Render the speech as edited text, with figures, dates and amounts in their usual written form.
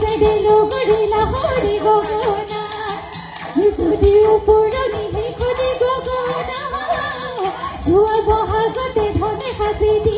চেডে লগৰিলা হৰি গগনা যদি ওপৰণি হেখনি গগনা যোৱা বহাগতে ধনে সাজি